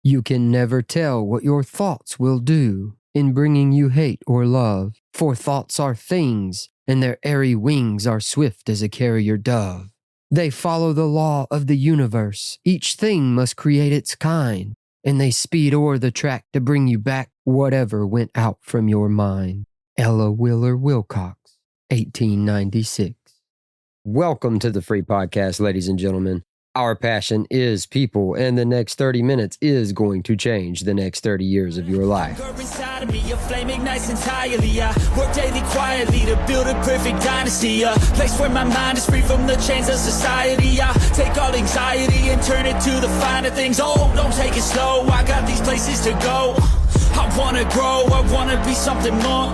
You can never tell what your thoughts will do in bringing you hate or love, for thoughts are things, and their airy wings are swift as a carrier dove. They follow the law of the universe. Each thing must create its kind, and they speed o'er the track to bring you back whatever went out from your mind. Ella Wheeler Wilcox, 1896. Welcome to the Free Podcast, ladies and gentlemen. Our passion is people, and the next 30 minutes is going to change the next 30 years of your life. Inside of me, a flame ignites entirely. I work daily quietly to build a perfect dynasty. A place where my mind is free from the chains of society. I take all anxiety and turn it to the finer things. Oh, don't take it slow, I got these places to go. I wanna grow, I wanna be something more.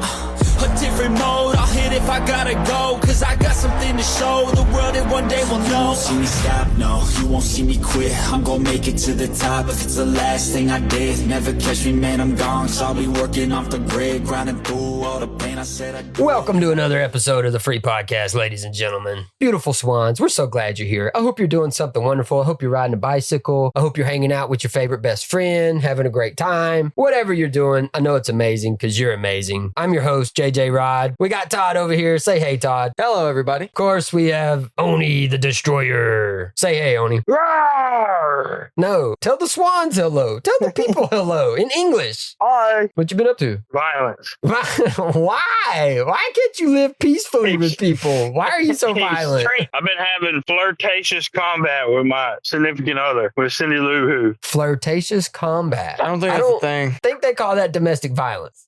A different mode, I'll hit if I gotta go. Cause I got something to show the world that one day will know. You won't see me stop, no, you won't see me quit. I'm gonna make it to the top if it's the last thing I did. Never catch me, man, I'm gone. Cause I'll be working off the grid, grinding through all the pain I said I did. Welcome to another episode of the Free Podcast, ladies and gentlemen. Beautiful swans, we're so glad you're here. I hope you're doing something wonderful. I hope you're riding a bicycle. I hope you're hanging out with your favorite best friend, having a great time. Whatever you're doing, I know it's amazing because you're amazing. I'm your host, JJ Rod. We got Todd over here. Say hey, Todd. Hello, everybody. Of course, we have Oni the Destroyer. Say hey, Oni. Rawr! No, tell the swans hello. Tell the people hello in English. Hi. What you been up to? Violence. Why? Why can't you live peacefully with people? Why are you so violent? I've been having flirtatious combat with my significant other, with Cindy Lou Who. Flirtatious combat. I don't think that's a thing. Think they call that domestic violence.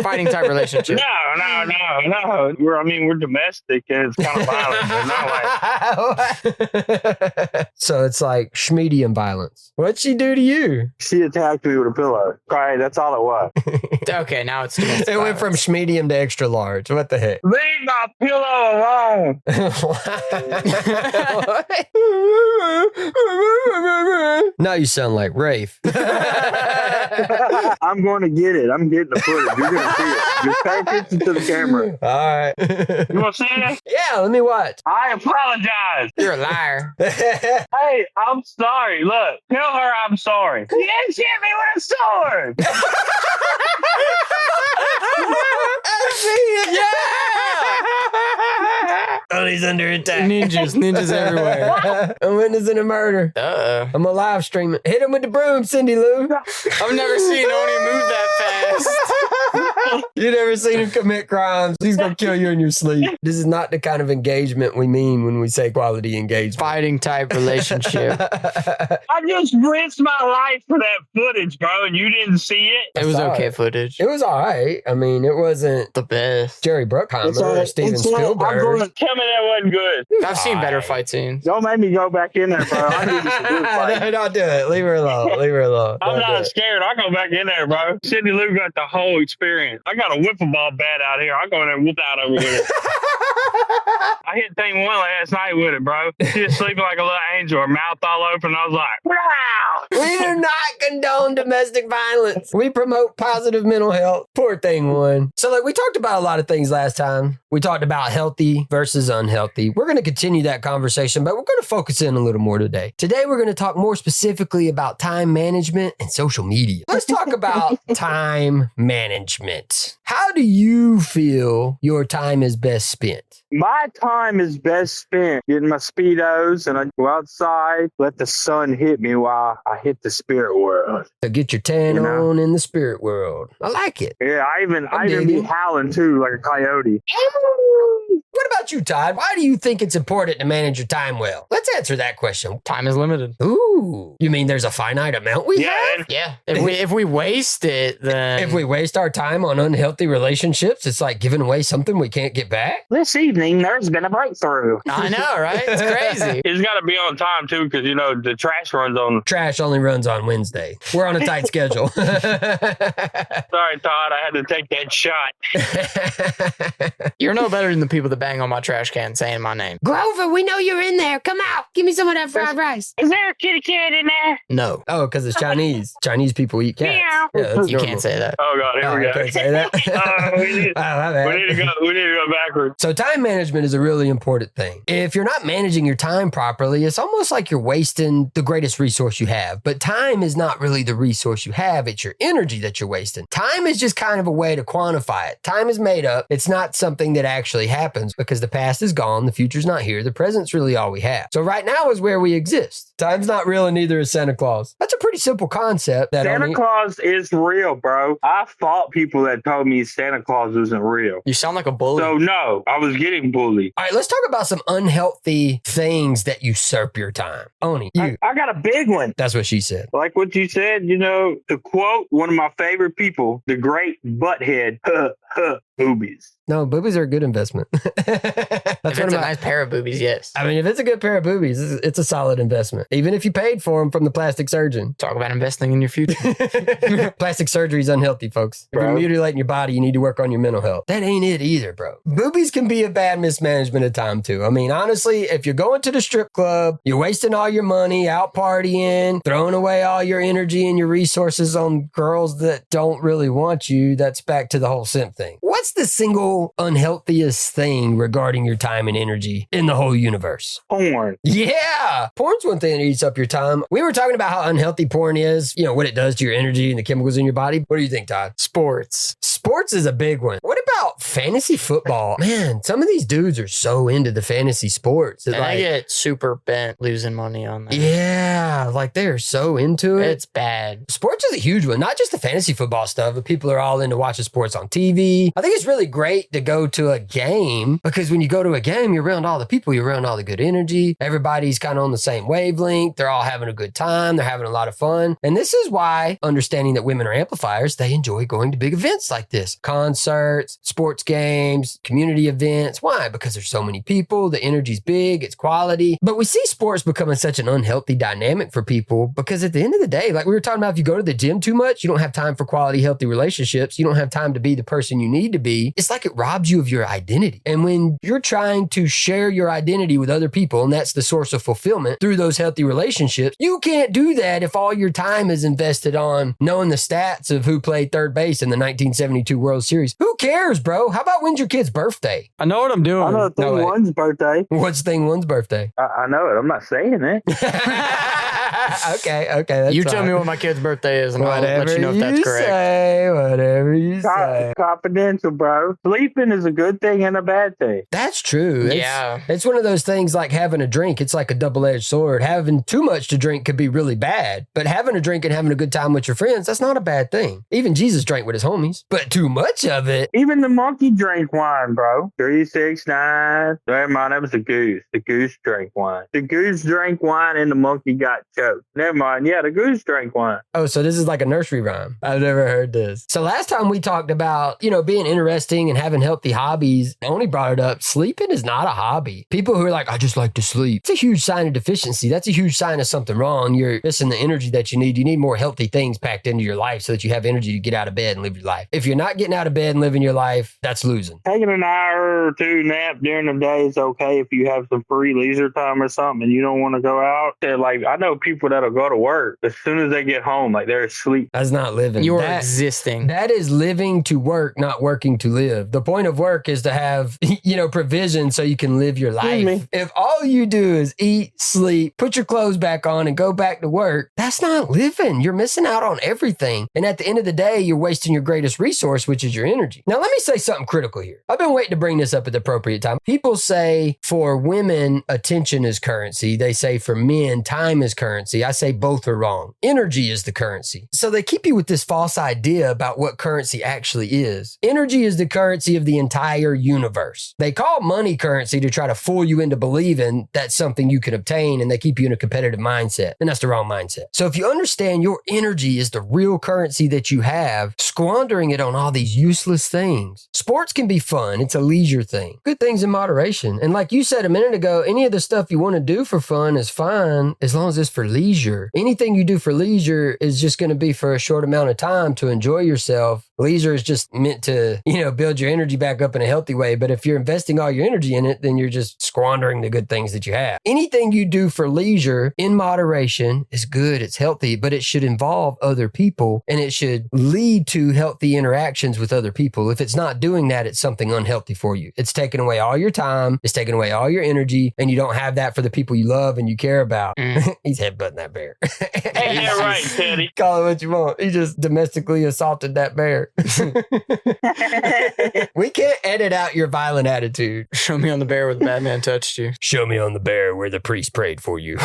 Fighting type relationship. No. We're domestic and it's kind of violent, but not like... So it's like schmedium violence. What'd she do to you? She attacked me with a pillow. Right, that's all it was. Okay, now it's It went from schmedium to extra large. What the heck? Leave my pillow alone. Now you sound like Rafe. I'm going to get it. I'm getting the footage. You're going to see it. Just pay attention to the camera. All right. You want to see it? Yeah, let me watch. I apologize. You're a liar. Hey, I'm sorry. Look, tell her I'm sorry. She didn't hit me with a sword. Oh, he's under attack. Ninjas everywhere. I'm witnessing a murder. Uh-oh. I'm a live streaming. Hit him with the broom, Cindy Lou. I've never seen Oni move that fast. You never seen him commit crimes. He's gonna kill you in your sleep. This is not the kind of engagement we mean when we say quality engagement. Fighting type relationship. I just risked my life for that footage, bro, and you didn't see it. It was saw okay it. footage. It was all right. I mean, it wasn't The best. Jerry Bruckheimer or Steven I'm Spielberg. going to tell me that wasn't good. I've seen better fight scenes. Don't make me go back in there, bro. I need you to do fight. No, don't do it. Leave her alone. Leave her alone. I'm Don't do not it. scared. I'll go back in there, bro. Cindy Lou got the whole experience. I got a wiffle ball bat out here. I'll go in there and whoop out over with it. I hit thing one last night with it, bro. She was sleeping like a little angel, her mouth all open. I was like, wow. We do not condone domestic violence. We promote positive mental health. Poor thing one. So like we talked about a lot of things last time. We talked about healthy versus unhealthy. We're going to continue that conversation, but we're going to focus in a little more today. Today, we're going to talk more specifically about time management and social media. Let's talk about time management. How do you feel your time is best spent? My time is best spent getting my Speedos and I go outside, let the sun hit me while I hit the spirit world. To get your tan You know? on in the spirit world. I like it. Yeah, I even dig be it. howling too, like a coyote. What about you, Todd? Why do you think it's important to manage your time well? Let's answer that question. Time is limited. Ooh, you mean there's a finite amount we have? Yeah. If we waste it, then If we waste our time on unhealthy relationships, it's like giving away something we can't get back. This evening, there's been a breakthrough. I know, right? It's crazy. It's got to be on time too, because the trash runs on. Trash only runs on Wednesday. We're on a tight schedule. Sorry, Todd, I had to take that shot. You're no better than the people that bang on my trash can saying my name. Grover, we know you're in there. Come out. Give me some of that fried rice. Is there a kitty cat in there? No. Oh, because it's Chinese. Chinese people eat cats. Meow. Yeah, that's You normal. can't say that. Oh God, here we I go. can't say that. We need Oh, my bad. to go backwards. So time management is a really important thing. If you're not managing your time properly, it's almost like you're wasting the greatest resource you have. But time time is not really the resource you have. It's your energy that you're wasting. Time is just kind of a way to quantify it. Time is made up. It's not something that actually happens because the past is gone. The future's not here. The present's really all we have. So right now is where we exist. Time's not real and neither is Santa Claus. That's a pretty simple concept. That Santa Claus is real, bro. I fought people that told me Santa Claus isn't real. You sound like a bully. So no, I was getting bullied. All right, let's talk about some unhealthy things that usurp your time. Oni, you. I got a big one. That's what she said. Like what you said, to quote one of my favorite people, the great butthead, boobies. No, boobies are a good investment. If it's a nice pair of boobies, yes. I mean, if it's a good pair of boobies, it's a solid investment. Even if you paid for them from the plastic surgeon. Talk about investing in your future. Plastic surgery is unhealthy, folks. If you're mutilating your body, you need to work on your mental health. That ain't it either, bro. Boobies can be a bad mismanagement of time, too. I mean, honestly, if you're going to the strip club, you're wasting all your money out partying, throwing away all your energy and your resources on girls that don't really want you, that's back to the whole simp thing. What's the single unhealthiest thing regarding your time and energy in the whole universe? Porn. Yeah. Porn's one thing that eats up your time. We were talking about how unhealthy porn is, what it does to your energy and the chemicals in your body. What do you think, Todd? Sports. Sports is a big one. What about fantasy football? Man, some of these dudes are so into the fantasy sports. And I get super bent losing money on that. Yeah, like they are so into it. It's bad. Sports is a huge one. Not just the fantasy football stuff, but people are all into watching sports on TV. I think it's really great to go to a game because when you go to a game, you're around all the people, you're around all the good energy. Everybody's kind of on the same wavelength. They're all having a good time. They're having a lot of fun. And this is why, understanding that women are amplifiers, they enjoy going to big events like this. Concerts, sports games, community events. Why? Because there's so many people. The energy's big. It's quality. But we see sports becoming such an unhealthy dynamic for people because at the end of the day, like we were talking about, if you go to the gym too much, you don't have time for quality, healthy relationships. You don't have time to be the person you need to be. It's like it robs you of your identity. And when you're trying to share your identity with other people, and that's the source of fulfillment through those healthy relationships, you can't do that if all your time is invested on knowing the stats of who played third base in the 1972 World Series. Who cares, bro? How about when's your kid's birthday? I know what I'm doing. I know thing one's birthday. What's thing one's birthday? I know it. I'm not saying it. Okay. That's you tell me what my kid's birthday is, and I'll let you know if that's correct. Whatever you say. Confidential, bro. Sleeping is a good thing and a bad thing. That's true. Yeah. It's one of those things like having a drink. It's like a double-edged sword. Having too much to drink could be really bad, but having a drink and having a good time with your friends, that's not a bad thing. Even Jesus drank with his homies, but too much of it. Even the monkey drank wine, bro. 3, 6, 9. Never mind, that was the goose. The goose drank wine. The goose drank wine and the monkey got choked. Never mind. Yeah, the goose drank wine. Oh, so this is like a nursery rhyme. I've never heard this. So last time we talked about, being interesting and having healthy hobbies, I only brought it up. Sleeping is not a hobby. People who are like, I just like to sleep. It's a huge sign of deficiency. That's a huge sign of something wrong. You're missing the energy that you need. You need more healthy things packed into your life so that you have energy to get out of bed and live your life. If you're not getting out of bed and living your life, that's losing. Taking an hour or two nap during the day is okay if you have some free leisure time or something and you don't want to go out. Like, I know people that'll go to work as soon as they get home, like they're asleep. That's not living. You're existing. That is living to work, not working to live. The point of work is to have, provision so you can live your life. If all you do is eat, sleep, put your clothes back on and go back to work, that's not living. You're missing out on everything. And at the end of the day, you're wasting your greatest resource, which is your energy. Now, let me say something critical here. I've been waiting to bring this up at the appropriate time. People say for women, attention is currency. They say for men, time is currency. I say both are wrong. Energy is the currency. So they keep you with this false idea about what currency actually is. Energy is the currency of the entire universe. They call money currency to try to fool you into believing that's something you can obtain, and they keep you in a competitive mindset. And that's the wrong mindset. So if you understand your energy is the real currency that you have, squandering it on all these useless things. Sports can be fun. It's a leisure thing. Good things in moderation. And like you said a minute ago, any of the stuff you want to do for fun is fine as long as it's for leisure. Anything you do for leisure is just going to be for a short amount of time to enjoy yourself. Leisure is just meant to, build your energy back up in a healthy way. But if you're investing all your energy in it, then you're just squandering the good things that you have. Anything you do for leisure in moderation is good. It's healthy, but it should involve other people and it should lead to healthy interactions with other people. If it's not doing that, it's something unhealthy for you. It's taking away all your time. It's taking away all your energy, and you don't have that for the people you love and you care about. He's headbutting headbutting that bear. Ain't that right, Teddy? Call it what you want. He just domestically assaulted that bear. We can't edit out your violent attitude. Show me on the bear where the Batman touched you. Show me on the bear where the priest prayed for you.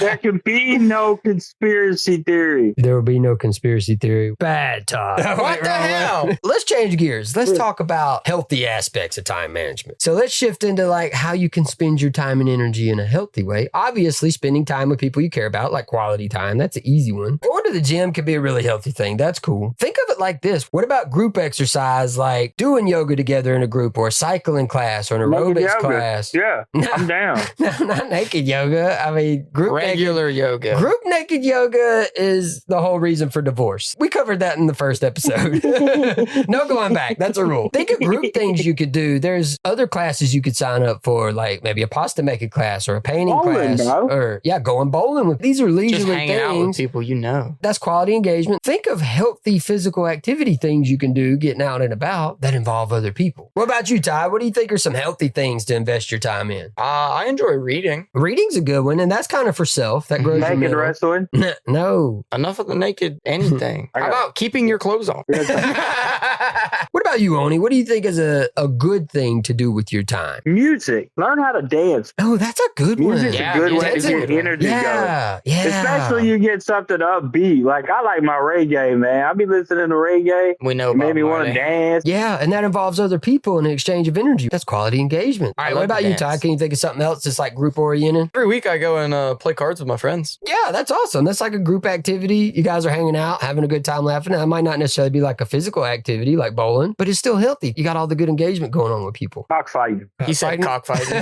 There can be no conspiracy theory. There will be no conspiracy theory. Bad talk. What the hell? Let's change gears. Let's talk about healthy aspects of time management. So let's shift into like how you can spend your time and energy in a healthy way. Obviously, spending time with people you care about, like quality time, that's an easy one. Going to the gym can be a really healthy thing. That's cool. Think of it like this. What about group exercise, like doing yoga together in a group or a cycling class or an aerobics class? Yeah, I'm down. No, not naked yoga. I mean, Regular yoga. Group naked yoga is the whole reason for divorce. We covered that in the first episode. No going back. That's a rule. Think of group things you could do. There's other classes you could sign up for, like maybe a pasta making class or a painting Bowling, class. bro. Or going bowling with. These are Just leisurely hanging out with things. people you know. That's quality engagement. Think of healthy physical activity things you can do getting out and about that involve other people. What about you, Ty? What do you think are some healthy things to invest your time in? I enjoy reading. Reading's a good one, and that's kind of for self. That grows your Naked mental. wrestling. No. Enough of the naked anything. I How got- about keeping your clothes on? What about you, Oni? What do you think is a good thing to do with your time? Music. Learn how to dance. Oh, that's a good Music's one. Yeah, a good way music's to a get good one. energy going. Yeah. Especially you get something upbeat. Like I like my reggae, man. I be listening to reggae. We know It made about me want to Marty. dance. Yeah, and that involves other people in an exchange of energy. That's quality engagement. All right, I what love about to you, Ty? dance. Can you think of something else that's like group oriented? Every week I go and play cards with my friends. Yeah, that's awesome. That's like a group activity. You guys are hanging out, having a good time, laughing. That might not necessarily be like a physical activity like bowling, but it's still healthy. You got all the good engagement going on with people. Cockfighting. He said Fighting? cockfighting.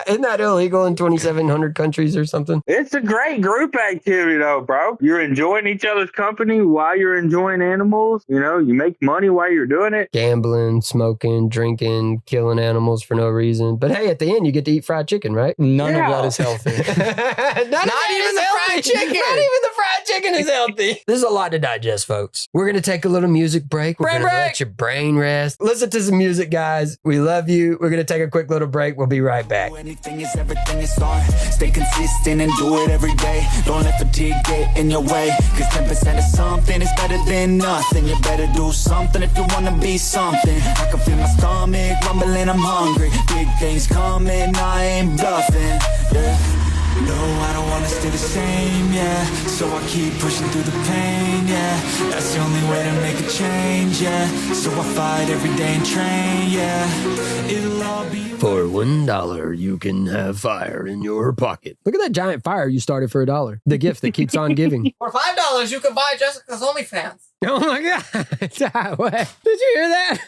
Isn't that illegal in 2,700 countries or something? It's a great group activity though, bro. You're enjoying each other's company while you're enjoying animals. You know, you make money while you're doing it. Gambling, smoking, drinking, killing animals for no reason. But hey, at the end, you get to eat fried chicken, right? None Yeah. of that is healthy. Not even the fried chicken. Not even the fried chicken is healthy. This is a lot to digest, folks. We're going to take a little music break. We're Brain going to break. let your brain rest. Listen to some music, guys. We love you. We're going to take a quick little break. We'll be right back. Anything is everything is on. Stay consistent and do it every day. Don't let fatigue get in your way. Cause 10% of something is better than nothing. You better do something if you wanna be something. I can feel my stomach rumbling, I'm hungry. Big things coming, I ain't bluffing. Yeah. No, I don't wanna stay the same, yeah. So I keep pushing through the pain, yeah. That's the only way to make a change, yeah. So I fight every day and train, yeah. It'll all be For $1, you can have fire in your pocket. Look at that giant fire you started for $1. The gift that keeps on giving. For $5, you can buy Jessica's OnlyFans. Oh my God. Ty, what? Did you hear that?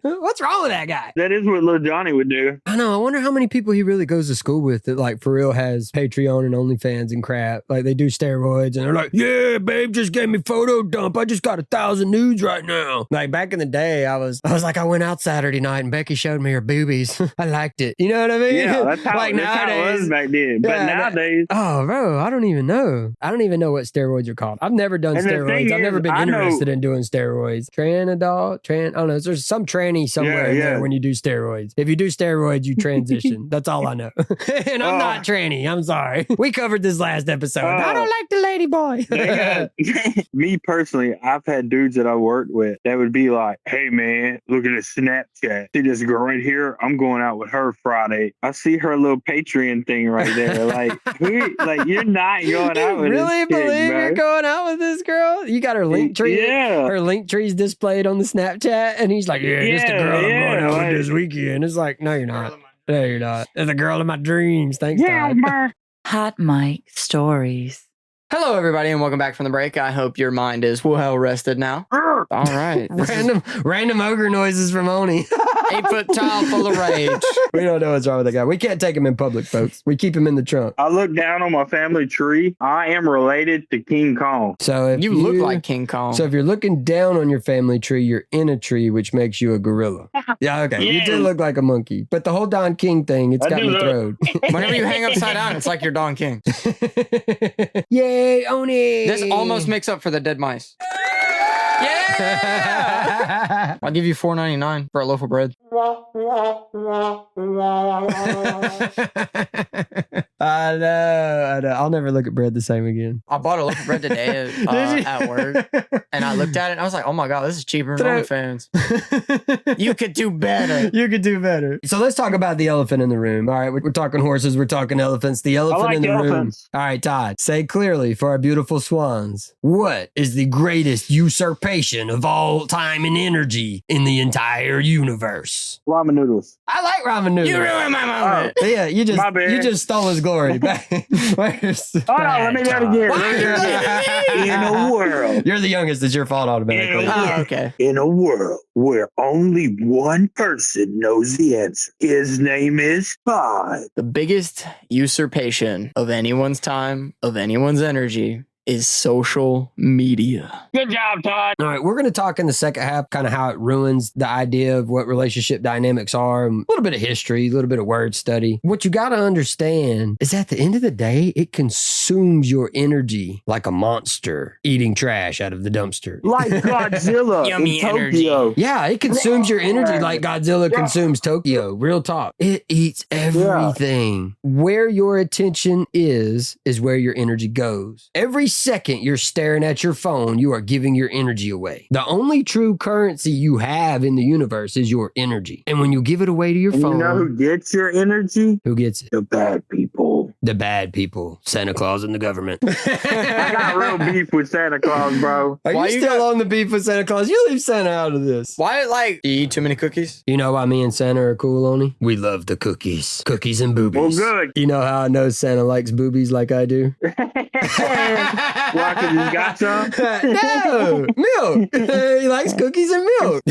What's wrong with that guy? That is what little Johnny would do. I know. I wonder how many people he really goes to school with that, like, for real has Patreon and OnlyFans and crap. Like, they do steroids and they're like, yeah, babe just gave me photo dump. I just got 1,000 nudes right now. Like, back in the day, I was like, I went out Saturday night and Becky showed me her boobies. I liked it. You know what I mean? Yeah, that's how, like that's how it nowadays. was back then. But Yeah, nowadays, Oh, bro, I don't even know. I don't even know what steroids are called. I've never done And the steroids. thing I've never is, been I know- interested in doing steroids. Tranadol, I don't know. There's some tranny somewhere in Yeah, there yeah. when you do steroids. If you do steroids, you transition. That's all I know. And I'm not tranny. I'm sorry. We covered this last episode. I don't like the lady boy. they got, me personally, I've had dudes that I worked with that would be like, hey man, look at this Snapchat. See this girl right here? I'm going out with her Friday. I see her little Patreon thing right there. Like, you're not going out You with really this chick, believe bro. you're going out with this girl? You got her link tree? Yeah. Her link tree's displayed on the Snapchat, and he's like, yeah, this the Yeah, girl I'm yeah, going out like- with this weekend. It's like, no, you're not. No, you're not. It's the girl of my dreams. Thanks, Yeah, Todd. bro. Hot Mic Stories. Hello, everybody, and welcome back from the break. I hope your mind is well rested now. All right. This is Random ogre noises from Oni. 8-foot tall full of rage. We don't know what's wrong with that guy. We can't take him in public, folks. We keep him in the trunk. I look down on my family tree. I am related to King Kong. So if You look like King Kong. So if you're looking down on your family tree, you're in a tree, which makes you a gorilla. Yeah, okay. You do Yeah. look like a monkey. But the whole Don King thing, it's I got do me look- throwed. Whenever you hang upside down, it's like you're Don King. Yay, Oni! This almost makes up for the dead mice. Yeah! I'll give you $4.99 for a loaf of bread. I know. I'll never look at bread the same again. I bought a loaf of bread today at work, and I looked at it and I was like, "Oh my god, this is cheaper than OnlyFans." You could do better. You could do better. So let's talk about the elephant in the room. All right, we're talking horses. We're talking elephants. The elephant in the room. All right, Todd, say clearly for our beautiful swans. What is the greatest usurpation of all time and energy in the entire universe? Ramen noodles. I like ramen noodles. You ruined my moment. Yeah, you My bad. just stole his glory. Where's Hold on, let me do it again. In a world. You're the youngest. It's your fault automatically. Oh, okay. In a world where only one person knows the answer. His name is Todd. The biggest usurpation of anyone's time, of anyone's energy, is social media. Good job, Todd. All right, we're going to talk in the second half kind of how it ruins the idea of what relationship dynamics are, and a little bit of history, a little bit of word study. What you got to understand is at the end of the day, it consumes your energy like a monster eating trash out of the dumpster. Like Godzilla Yummy in Tokyo. Yeah, it consumes your energy like Godzilla consumes Tokyo. Real talk. It eats everything. Where your attention is where your energy goes. Every second you're staring at your phone, you are giving your energy away. The only true currency you have in the universe is your energy. And when you give it away to your phone... You know who gets your energy? Who gets it? The bad people. The bad people. Santa Claus and the government. I got real beef with Santa Claus, bro. Are Why you you still got- on the beef with Santa Claus? You leave Santa out of this. Why, do you eat too many cookies? You know why me and Santa are cool, Oni? We love the cookies. Cookies and boobies. Well, good. You know how I know Santa likes boobies like I do? Why, because he's got some? No, milk. He likes cookies and milk.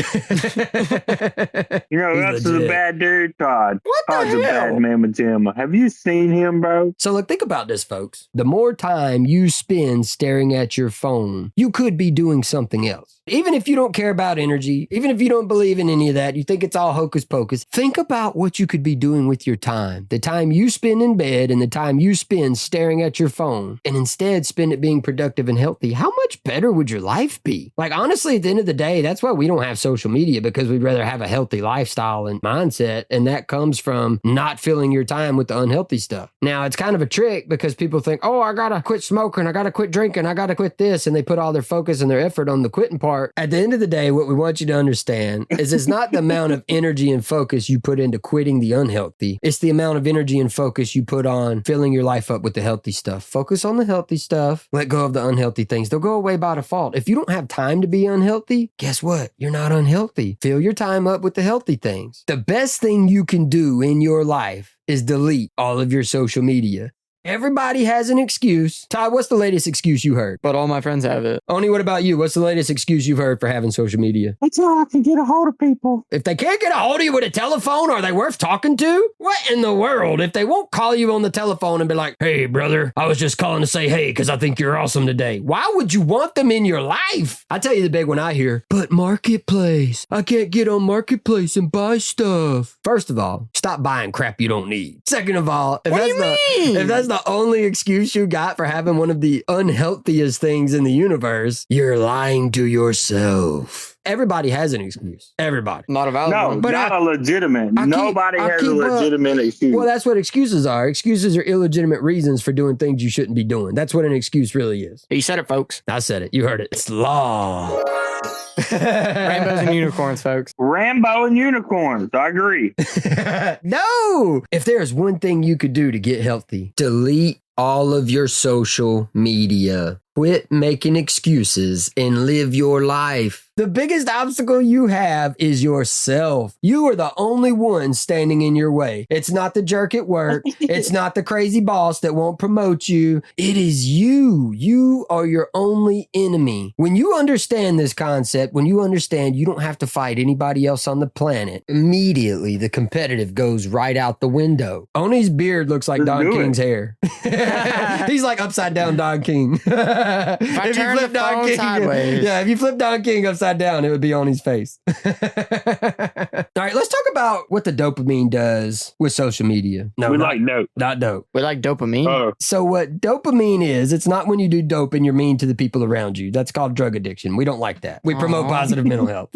You know, He's that's legit. a bad dude, Todd. What the Todd's a hell? bad man with him. Have you seen him, bro? So look, think about this, folks. The more time you spend staring at your phone, you could be doing something else. Even if you don't care about energy, even if you don't believe in any of that, you think it's all hocus pocus, think about what you could be doing with your time. The time you spend in bed and the time you spend staring at your phone, and instead spend it being productive and healthy. How much better would your life be? Like, honestly, at the end of the day, that's why we don't have social media, because we'd rather have a healthy lifestyle and mindset. And that comes from not filling your time with the unhealthy stuff. Now, it's kind of a trick because people think, oh, I got to quit smoking. I got to quit drinking. I got to quit this. And they put all their focus and their effort on the quitting part. At the end of the day, what we want you to understand is it's not the amount of energy and focus you put into quitting the unhealthy. It's the amount of energy and focus you put on filling your life up with the healthy stuff. Focus on the healthy stuff. Let go of the unhealthy things. They'll go away by default. If you don't have time to be unhealthy, guess what? You're not unhealthy. Fill your time up with the healthy things. The best thing you can do in your life is delete all of your social media. Everybody has an excuse. Todd, what's the latest excuse you heard? But all my friends have it. Oni, what about you? What's the latest excuse you've heard for having social media? That's how I can get a hold of people. If they can't get a hold of you with a telephone, are they worth talking to? What in the world? If they won't call you on the telephone and be like, hey, brother, I was just calling to say hey because I think you're awesome today. Why would you want them in your life? I tell you the big one I hear, but Marketplace. I can't get on Marketplace and buy stuff. First of all, stop buying crap you don't need. Second of all, if that's the only excuse you got for having one of the unhealthiest things in the universe, you're lying to yourself. Everybody has an excuse. Everybody. Not a valid No, one. But not a legitimate. Nobody I has a keep up. legitimate excuse. Well, that's what excuses are. Excuses are illegitimate reasons for doing things you shouldn't be doing. That's what an excuse really is. You said it, folks. I said it. You heard it. It's law. Rainbows and unicorns, folks. Rambo and unicorns. I agree. No! If there's one thing you could do to get healthy, delete all of your social media. Quit making excuses and live your life. The biggest obstacle you have is yourself. You are the only one standing in your way. It's not the jerk at work. It's not the crazy boss that won't promote you. It is you. You are your only enemy. When you understand this concept, when you understand you don't have to fight anybody else on the planet, immediately the competitive goes right out the window. Oni's beard looks like Let's Don do it. King's hair. He's like upside down Don King. If I turn the phone sideways. Yeah, if you flip Don King upside down, it would be on his face. All right, let's talk about what the dopamine does with social media. No, We like dope. not dope. We like dopamine. Oh, So what dopamine is, it's not when you do dope and you're mean to the people around you. That's called drug addiction. We don't like that. We promote Aw. positive mental health.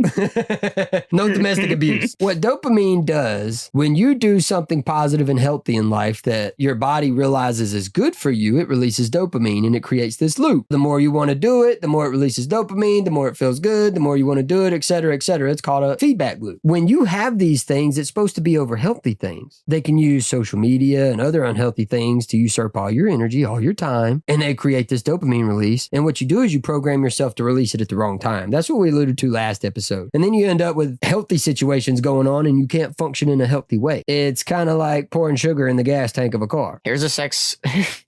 No domestic abuse. What dopamine does, when you do something positive and healthy in life that your body realizes is good for you, it releases dopamine and it creates this loop. The more you want to do it, the more it releases dopamine, the more it feels good, the more you want to do it, et cetera, et cetera. It's called a feedback loop. When you have these things, it's supposed to be over healthy things. They can use social media and other unhealthy things to usurp all your energy, all your time, and they create this dopamine release. And what you do is you program yourself to release it at the wrong time. That's what we alluded to last episode. And then you end up with healthy situations going on and you can't function in a healthy way. It's kind of like pouring sugar in the gas tank of a car. Here's a sex.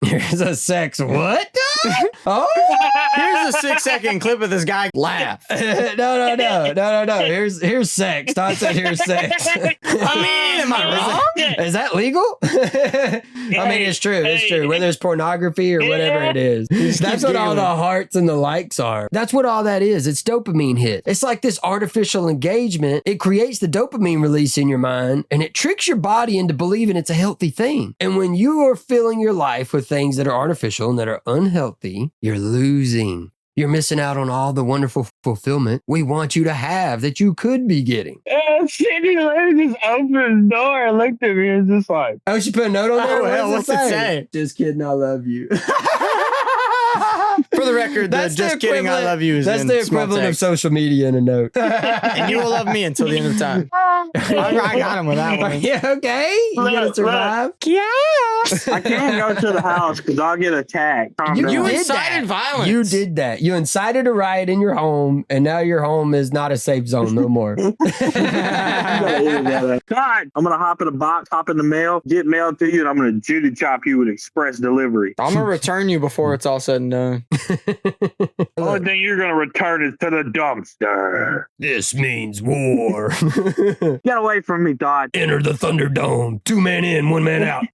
Here's a sex what? Oh, Here's a 6-second clip of this guy laugh. no. Here's sex. Todd said here's sex. I mean, am I wrong? Is that legal? I mean, it's true. It's true. Whether it's pornography or whatever it is. That's what all the hearts and the likes are. That's what all that is. It's dopamine hit. It's like this artificial engagement. It creates the dopamine release in your mind and it tricks your body into believing it's a healthy thing. And when you are filling your life with things that are artificial and that are unhealthy, you're losing. You're missing out on all the wonderful fulfillment we want you to have that you could be getting. Cindy Lou just opened the door and looked at me and just like, Oh, she put a note on there? Oh, hell, What's what's it say? Just kidding, I love you. For the record, That's just the kidding, I equivalent- love you. Is That's in the small equivalent of text. social media in a note. And you will love me until the end of time. I got him with that Are one. you okay? You gonna Look, survive? I can't go to the house because I'll get attacked. Calm You down. You did incited violence. You did that. You incited a riot in your home, and now your home is not a safe zone no more. God, I'm gonna hop in a box, hop in the mail, get mail to you, and I'm gonna Judy chop you with express delivery. I'm gonna return you before it's all said and done. Only thing you're gonna return is to the dumpster. This means war. Get away from me, Todd. Enter the Thunderdome. 2 men in, 1 man out.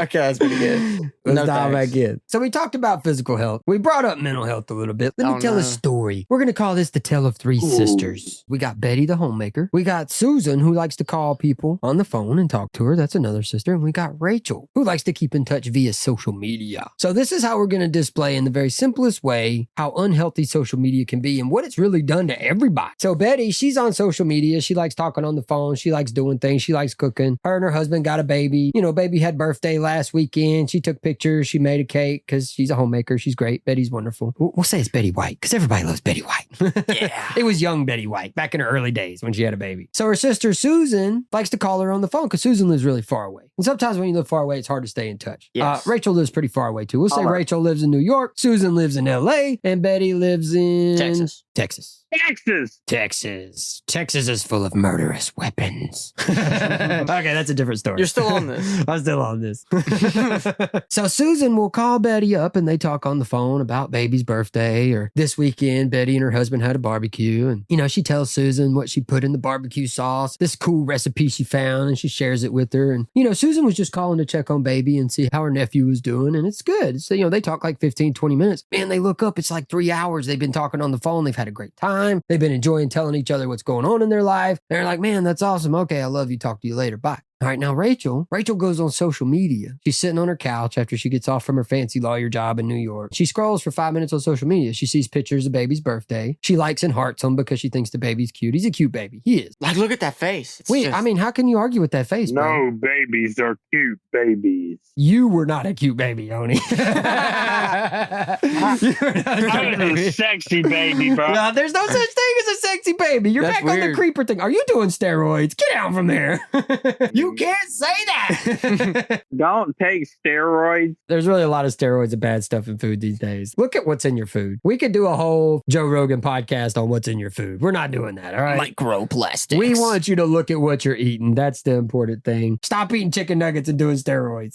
Okay, that's pretty good. Let's No dive thanks. back in. So we talked about physical health. We brought up mental health a little bit. Let me Oh, tell no. a story. We're going to call this the Tale of Three Sisters. We got Betty, the homemaker. We got Susan, who likes to call people on the phone and talk to her. That's another sister. And we got Rachel, who likes to keep in touch via social media. So this is how we're going to display in the very simplest way how unhealthy social media can be and what it's really done to everybody. So Betty, she's on social media. She likes talking on the phone. She likes doing things. She likes cooking. Her and her husband got a baby. You know, baby had birthday last weekend. She took pictures. She made a cake because she's a homemaker. She's great. Betty's wonderful. We'll say it's Betty White because everybody loves Betty White. Yeah. It was young Betty White back in her early days when she had a baby. So her sister Susan likes to call her on the phone because Susan lives really far away. And sometimes when you live far away, it's hard to stay in touch. Yes. Rachel lives pretty far away too. We'll say All right. Rachel lives in New York, Susan lives in LA, and Betty lives in Texas. Texas. Texas is full of murderous weapons. Okay, that's a different story. You're still on this. I'm still on this. So Susan will call Betty up and they talk on the phone about baby's birthday, or this weekend, Betty and her husband had a barbecue. And, you know, she tells Susan what she put in the barbecue sauce, this cool recipe she found, and she shares it with her. And, you know, Susan was just calling to check on baby and see how her nephew was doing. And it's good. So, you know, they talk like 15, 20 minutes. Man, they look up, it's like 3 hours. They've been talking on the phone. They've had a great time. They've been enjoying telling each other what's going on in their life. They're like, man, that's awesome. Okay, I love you. Talk to you later. Bye. All right, now Rachel goes on social media. She's sitting on her couch after she gets off from her fancy lawyer job in New York. She scrolls for 5 minutes on social media. She sees pictures of baby's birthday. She likes and hearts him because she thinks the baby's cute. He's a cute baby. He is. Like, look at that face. It's Wait, just- I mean, how can you argue with that face, bro? No babies are cute babies. You were not a cute baby, Oni. You were not a I cute was a baby. sexy baby, bro. No, there's no such thing as a sexy baby. You're That's back on the weird. creeper thing. Are you doing steroids? Get out from there. You can't say that. Don't take steroids. There's really a lot of steroids and bad stuff in food these days. Look at what's in your food. We could do a whole Joe Rogan podcast on what's in your food. We're not doing that, all right? Microplastics. We want you to look at what you're eating. That's the important thing. Stop eating chicken nuggets and doing steroids.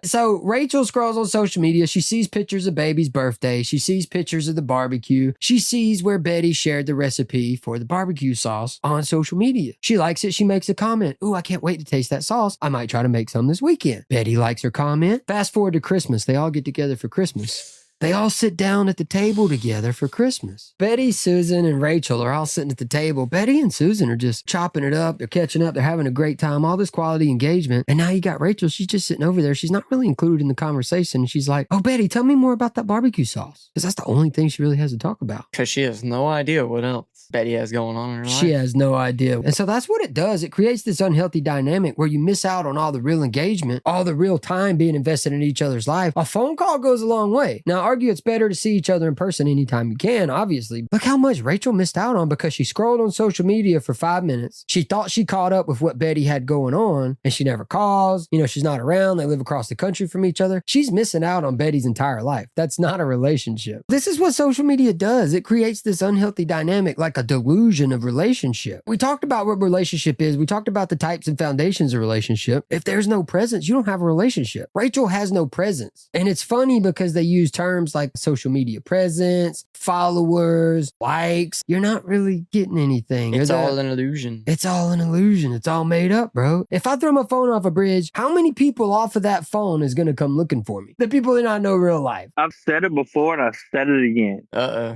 So Rachel scrolls on social media. She sees pictures of baby's birthday. She sees pictures of the barbecue. She sees where Betty shared the recipe for the barbecue sauce on social media. She likes it. She makes a comment. Ooh, I can't wait to taste that sauce. I might try to make some this weekend. Betty likes her comment. Fast forward to Christmas. They all get together for Christmas. They all sit down at the table together for Christmas. Betty, Susan, and Rachel are all sitting at the table. Betty and Susan are just chopping it up. They're catching up. They're having a great time. All this quality engagement. And now you got Rachel. She's just sitting over there. She's not really included in the conversation. She's like, oh, Betty, tell me more about that barbecue sauce. Because that's the only thing she really has to talk about. Because she has no idea what else Betty has going on in her life. She has no idea. And so that's what it does. It creates this unhealthy dynamic where you miss out on all the real engagement, all the real time being invested in each other's life. A phone call goes a long way. Now, argue it's better to see each other in person anytime you can, obviously. Look how much Rachel missed out on because she scrolled on social media for 5 minutes. She thought she caught up with what Betty had going on, and she never calls. You know, she's not around. They live across the country from each other. She's missing out on Betty's entire life. That's not a relationship. This is what social media does. It creates this unhealthy dynamic, like a delusion of relationship. We talked about what relationship is. We talked about the types and foundations of relationship. If there's no presence, you don't have a relationship. Rachel has no presence. And it's funny because they use terms like social media presence, followers, likes. You're not really getting anything. It's all an illusion. It's all an illusion. It's all made up, bro. If I throw my phone off a bridge, how many people off of that phone is going to come looking for me? The people that I know real life. I've said it before and I've said it again.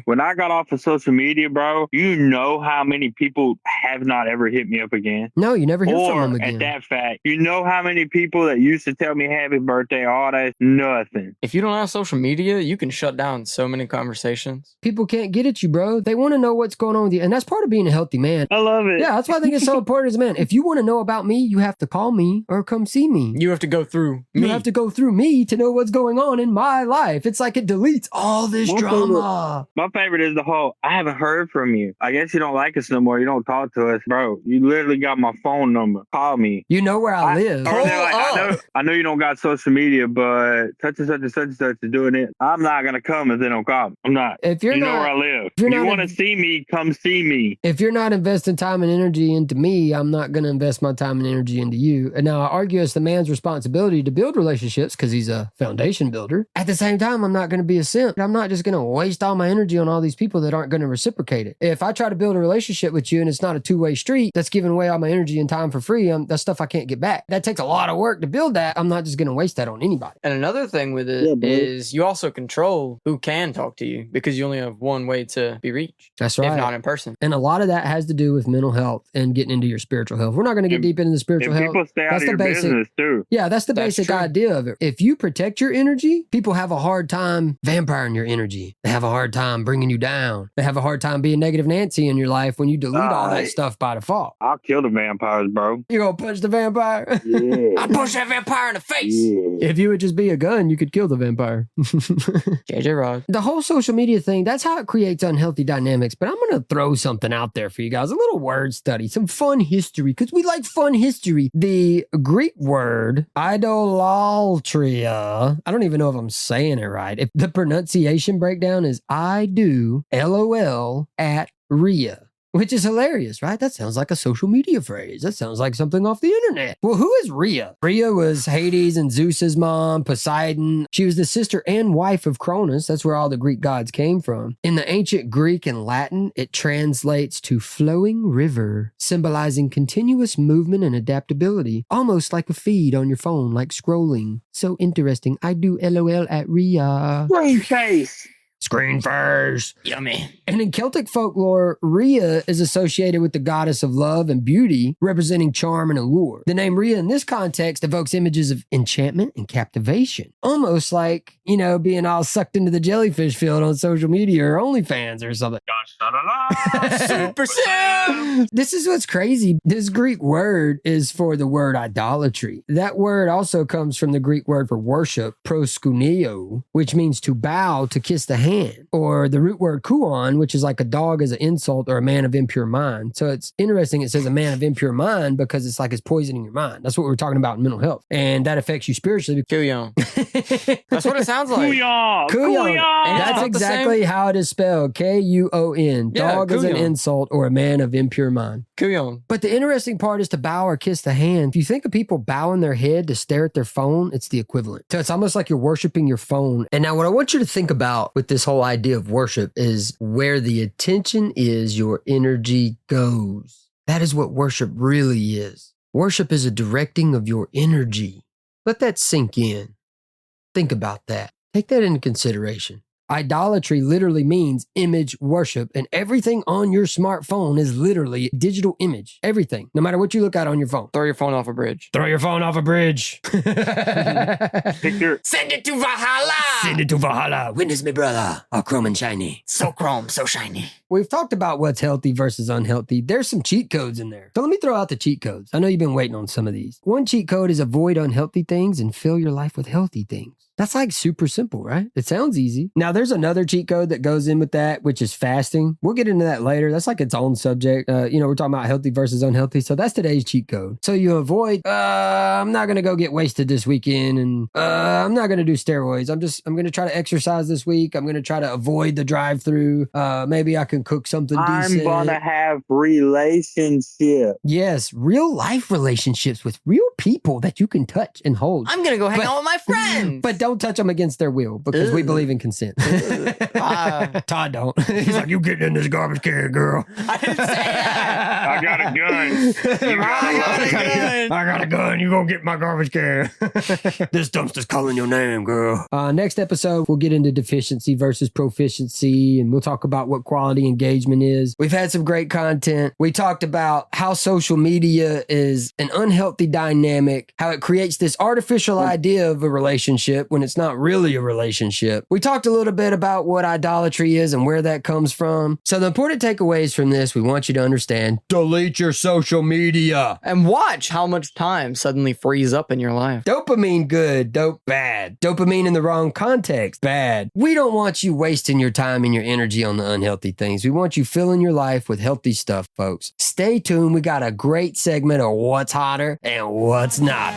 When I got off of social media, bro, you know how many people have not ever hit me up again. No, you never hear from them again. At that fact, you know how many people that used to tell me happy birthday, all that, nothing. If you don't have social media, you can shut down so many conversations. People can't get at you, bro. They want to know what's going on with you. And that's part of being a healthy man. I love it. Yeah, that's why I think it's so important as a man. If you want to know about me, you have to call me or come see me. You have to go through me. You have to go through me to know what's going on in my life. It's like it deletes all this drama. My favorite is the whole, I haven't heard from you. I guess you don't like us no more. You don't talk to us. Bro, you literally got my phone number. Call me. You know where I live. Or they're like, I know you don't got social media, but such and such and such and such is doing it. I'm not going to come if they don't call me. I'm not. If you're you not, know where I live. If you want to see me, come see me. If you're not investing time and energy into me, I'm not going to invest my time and energy into you. And now I argue it's the man's responsibility to build relationships because he's a foundation builder. At the same time, I'm not going to be a simp. I'm not just going to waste all my energy on all these people that aren't going to reciprocate it. If I try to build a relationship with you and it's not a two-way street, that's giving away all my energy and time for free. That's stuff I can't get back. That takes a lot of work to build that. I'm not just going to waste that on anybody. And another thing with it is you also control who can talk to you because you only have one way to be reached. That's right. If not in person. And a lot of that has to do with mental health and getting into your spiritual health. We're not going to get deep into the spiritual health. People stay out of your business too. Yeah, that's the basic idea of it. If you protect your energy, people have a hard time vampiring your energy. They have a hard time bringing you down. They have a hard time being negative Nancy in your life when you delete all that stuff by default. I'll kill the vampires, bro. You gonna punch the vampire? Yeah. I'll punch that vampire in the face. Yeah. If you would just be a gun, you could kill the vampire. JJ Rod. The whole social media thing, that's how it creates unhealthy dynamics. But I'm going to throw something out there for you guys. A little word study, some fun history, because we like fun history. The Greek word idolatria, I don't even know if I'm saying it right. If the pronunciation breakdown is I do LOL at Rhea. Which is hilarious, right? That sounds like a social media phrase. That sounds like something off the internet. Well, who is Rhea? Rhea was Hades and Zeus's mom, Poseidon. She was the sister and wife of Cronus. That's where all the Greek gods came from. In the ancient Greek and Latin, it translates to flowing river, symbolizing continuous movement and adaptability, almost like a feed on your phone, like scrolling. So interesting. I do LOL at Rhea. Screen face. Screen face. Yummy. And in Celtic folklore, Rhea is associated with the goddess of love and beauty, representing charm and allure. The name Rhea in this context evokes images of enchantment and captivation. Almost like, you know, being all sucked into the jellyfish field on social media or OnlyFans or something. Super Sam! This is what's crazy. This Greek word is for the word idolatry. That word also comes from the Greek word for worship, proskuneo, which means to bow, to kiss the hand. Or the root word kuon, which is like a dog as an insult or a man of impure mind. So it's interesting. It says a man of impure mind because it's like it's poisoning your mind. That's what we're talking about in mental health. And that affects you spiritually. Kuyon. That's what it sounds like. Kuyon. That's exactly how it is spelled. K-U-O-N. Dog is an insult or a man of impure mind. Kuyon. But the interesting part is to bow or kiss the hand. If you think of people bowing their head to stare at their phone, it's the equivalent. So it's almost like you're worshiping your phone. And now what I want you to think about with this whole idea of worship is where the attention is, your energy goes. That is what worship really is. Worship is a directing of your energy. Let that sink in. Think about that. Take that into consideration. Idolatry literally means image worship, and everything on your smartphone is literally digital image. Everything, no matter what you look at on your phone. Throw your phone off a bridge. Throw your phone off a bridge. Send Send it to Valhalla. Send it to Valhalla. Witness me, brother. All chrome and shiny. So chrome, so shiny. We've talked about what's healthy versus unhealthy. There's some cheat codes in there. So let me throw out the cheat codes. I know you've been waiting on some of these. One cheat code is avoid unhealthy things and fill your life with healthy things. That's like super simple, right? It sounds easy. Now, there's another cheat code that goes in with that, which is fasting. We'll get into that later. That's like its own subject. We're talking about healthy versus unhealthy. So that's today's cheat code. So you avoid, I'm not going to go get wasted this weekend, and I'm not going to do steroids. I'm going to try to exercise this week. I'm going to try to avoid the drive-through. Maybe I can cook something decent. I'm going to have relationships. Yes, real life relationships with real people that you can touch and hold. I'm going to go hang out with my friends. But don't touch them against their will, because we believe in consent. Todd don't. He's like, you getting in this garbage can, girl. I didn't say that. I got a gun. I got a gun. You gonna get my garbage can. This dumpster's calling your name, girl. Next episode, we'll get into deficiency versus proficiency, and we'll talk about what quality engagement is. We've had some great content. We talked about how social media is an unhealthy dynamic, how it creates this artificial idea of a relationship when it's not really a relationship. We talked a little bit about what idolatry is and where that comes from. So the important takeaways from this, we want you to understand: delete your social media. And watch how much time suddenly frees up in your life. Dopamine good, dope bad. Dopamine in the wrong context, bad. We don't want you wasting your time and your energy on the unhealthy things. We want you filling your life with healthy stuff, folks. Stay tuned. We got a great segment of what's hotter and what's not.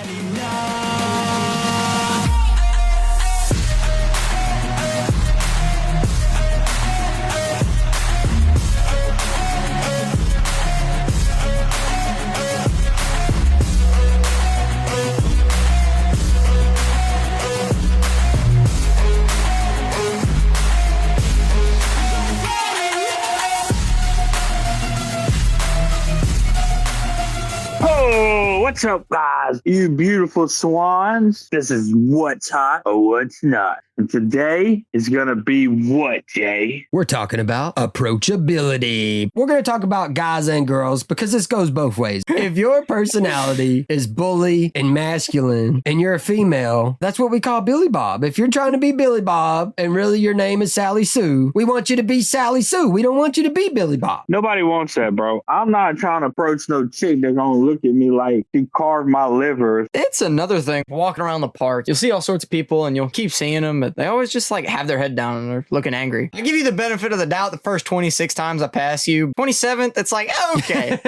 What's up, guys? You beautiful swans. This is What's Hot or What's Not. And today is going to be what, Jay? We're talking about approachability. We're going to talk about guys and girls because this goes both ways. If your personality is bully and masculine and you're a female, that's what we call Billy Bob. If you're trying to be Billy Bob and really your name is Sally Sue, we want you to be Sally Sue. We don't want you to be Billy Bob. Nobody wants that, bro. I'm not trying to approach no chick that's going to look at me like she carved my liver. It's another thing. Walking around the park, you'll see all sorts of people and you'll keep seeing them, but they always just like have their head down and they're looking angry. I give you the benefit of the doubt the first 26 times I pass you. 27th, it's like, okay,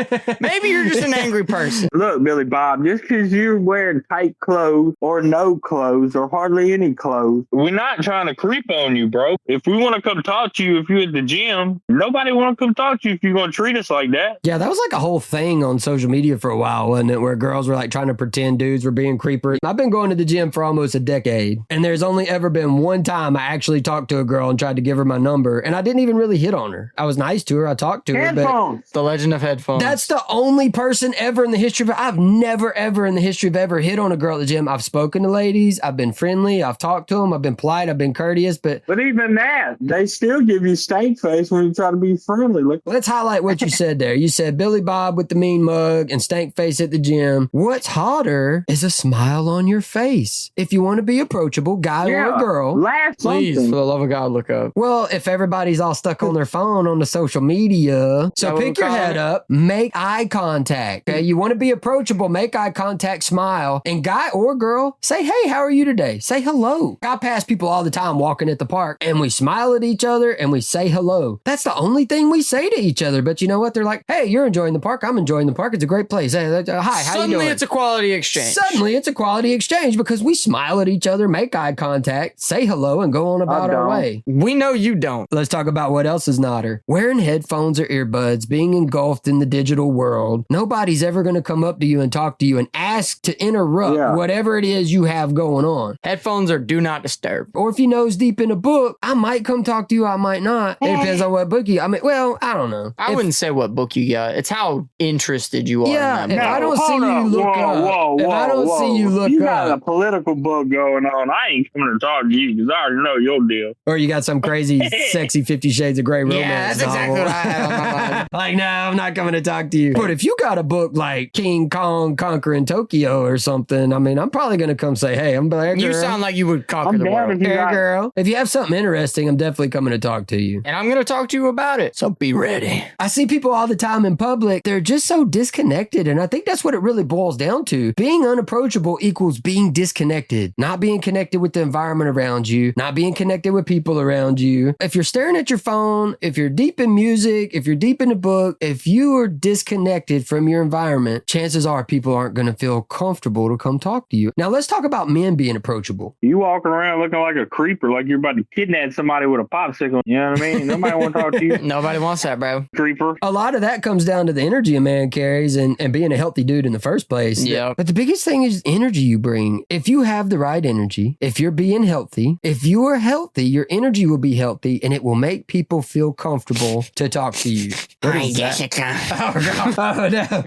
maybe you're just an angry person. Look, Billy Bob, just because you're wearing tight clothes or no clothes or hardly any clothes. We're not trying to creep on you, bro. If we want to come talk to you, if you're at the gym, nobody want to come talk to you if you're going to treat us like that. Yeah, that was like a whole thing on social media for a while, wasn't it? Where girls were like trying to pretend dudes were being creepers. I've been going to the gym for almost a decade, and there's only ever been one time I actually talked to a girl and tried to give her my number, and I didn't even really hit on her. I was nice to her. I talked to her. Headphones. The legend of headphones. That's the only person ever in the history of I've never ever in the history of ever hit on a girl at the gym. I've spoken to ladies. I've been friendly. I've talked to them. I've been polite. I've been courteous. But even that, they still give you stank face when you try to be friendly. Look, let's highlight what you said there. You said Billy Bob with the mean mug and stank face at the gym. What's hotter is a smile on your face. If you want to be approachable, guy or girl, laugh please, something. for the love of God, look up. Well, if everybody's all stuck on their phone on the social media, so pick your head up, make eye contact. Okay, you want to be approachable, make eye contact, smile, and guy or girl, say, hey, how are you today? Say hello. I pass people all the time walking at the park, and we smile at each other and we say hello. That's the only thing we say to each other. But you know what? They're like, hey, you're enjoying the park. I'm enjoying the park. It's a great place. Hey, hi, how Suddenly you doing? it's a quality exchange. Suddenly it's a quality exchange because we smile at each other, make eye contact, say hello and go on about our don't. way. We know you don't. Let's talk about what else is not her. Wearing headphones or earbuds, being engulfed in the digital world. Nobody's ever going to come up to you and talk to you and ask to interrupt whatever it is you have going on. Headphones are do not disturb. Or if you nose deep in a book, I might come talk to you, I might not. It depends on what book you, I don't know. I wouldn't say what book you got. It's how interested you are Yeah, in if that I book. don't see you look up. If I don't see you look You got a up. political book going on. I ain't coming to talk to you because I already know your deal. Or you got some crazy, sexy 50 Shades of Grey romance Yeah, that's exactly novel. what I had on my mind. Like, no, I'm not coming to talk to you. But if you got a book like King Kong Conquering Tokyo or something, I mean, I'm probably going to come say, hey, I'm Black Girl. You sound like you would conquer I'm the down world. if you Hey, got girl. If you have something interesting, I'm definitely coming to talk to you. And I'm going to talk to you about it. So be ready. I see people all the time in public. They're just so disconnected. And I think that's what it really boils down to. Being unapproachable equals being disconnected, not being connected with the environment around you, not being connected with people around you. If you're staring at your phone, if you're deep in music, if you're deep in a book, if you are disconnected from your environment, chances are people aren't going to feel comfortable to come talk to you. Now, let's talk about men being approachable. You walking around looking like a creeper, like you're about to kidnap somebody with a popsicle. You know what I mean? Nobody want to talk to you, Nobody wants that, bro. creeper. A lot of that comes down to the energy a man carries and being a healthy dude in the first place. Yep. But the biggest thing is energy you bring. If you have the right energy, if you're being healthy, if you are healthy, your energy will be healthy and it will make people feel comfortable to talk to you. What is that? Jessica. Oh, no.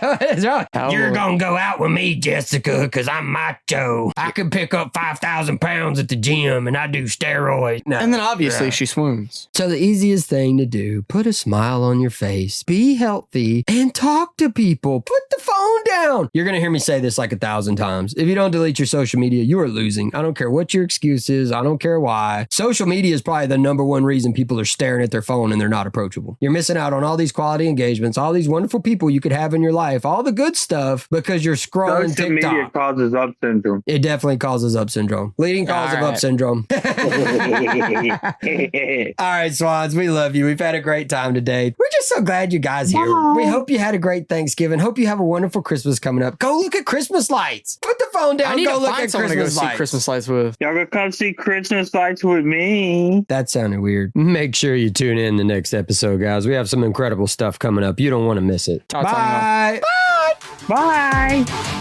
What is wrong? You're going to go out with me, Jessica, because I'm macho. I can pick up 5,000 pounds at the gym and I do steroids. No. And then obviously she swoons. So the easiest thing to do, put a smile on your face, be healthy, and talk to people. Put the phone down. You're going to hear me say this like 1,000 times. If you don't delete your social media, you are losing. I don't care what your excuse is. I don't care why. Social media is probably the number one reason people are staring at their phone and they're not approachable. You're missing out on all these quality engagements, all these wonderful people you could have in your life, all the good stuff because you're scrolling Social TikTok. media causes up syndrome. It definitely causes up syndrome. Leading cause of All up right. syndrome. All right, Swans, we love you. We've had a great time today. We're just so glad you guys here. We hope you had a great Thanksgiving. Hope you have a wonderful Christmas coming up. Go look at Christmas lights. Put the phone down. I need Go to look find at someone to go Christmas see lights. Christmas lights with. Y'all gonna come see Christmas lights with me. That sounded weird. Make sure you tune in the next episode, guys. We have some incredible stuff coming up. You don't want to miss it. Todd signing off. Bye. Bye.